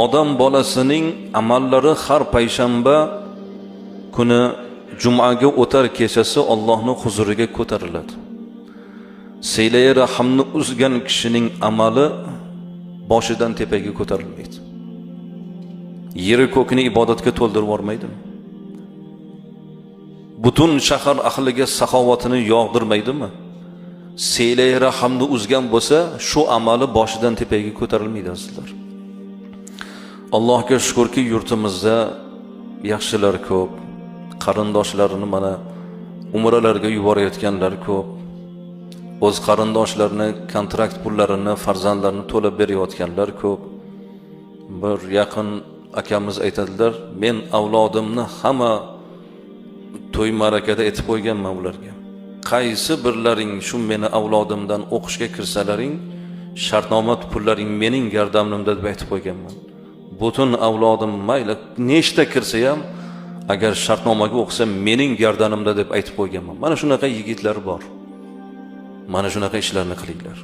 odam bolasining amallari har payshanba kuni jumaga o'tar kechasi Allohning huzuriga ko'tariladi. Silay rahmni uzgan kishining amali boshidan tepaga ko'tarilmaydi. Yeri ko'kni ibodatga to'ldirib yormaydimi? Butun shahar ahliga saxovatini yog'dirmaydimi? Silay rahmni uzgan bo'lsa, shu amali boshidan tepaga ko'tarilmaydi azizlar. Allohga shukrki, yurtimizda yaxshilar ko'p, qarindoshlarini mana umralarga yuborayotganlar ko'p. O'z qarindoshlarini kontrakt pullarini farzandlarini to'lab berayotganlar ko'p. Bir yaqin akamiz aytadilar, men avlodimni hamma to'y ma'rakada aytib qo'yganman ularga. Qaysi birlaring shu meni avlodimdan o'qishga kirsalaring, shartnoma pullaring mening gardanimda deb aytib qo'yganman. Butun avlodim mayli nechta kirsa ham, agar shartnomaga o'qisa mening gardanimda deb aytib qo'yganman. Mana shunaqa yigitlar bor. Mana shunaqa ishlarni qilinglar.